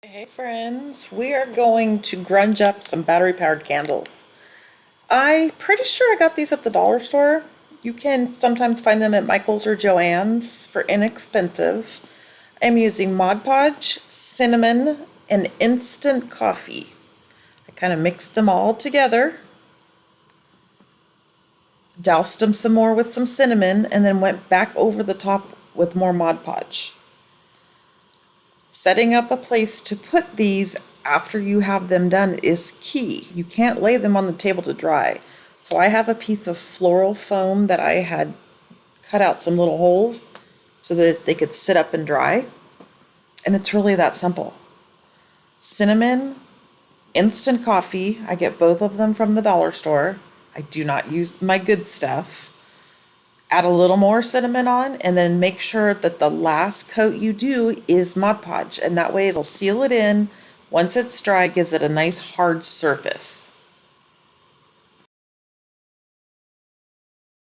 Hey friends, we are going to grunge up some battery powered candles. I'm pretty sure I got these at the dollar store. You can sometimes find them at Michael's or Joann's for inexpensive. I'm using Mod Podge, cinnamon, and instant coffee. I kind of mixed them all together, doused them some more with some cinnamon, and then went back over the top with more Mod Podge. Setting up a place to put these after you have them done is key. You can't lay them on the table to dry. So I have a piece of floral foam that I had cut out some little holes so that they could sit up and dry. And it's really that simple. Cinnamon, instant coffee. I get both of them from the dollar store. I do not use my good stuff. Add a little more cinnamon on, and then make sure that the last coat you do is Mod Podge, and that way it'll seal it in. Once it's dry, it gives it a nice hard surface.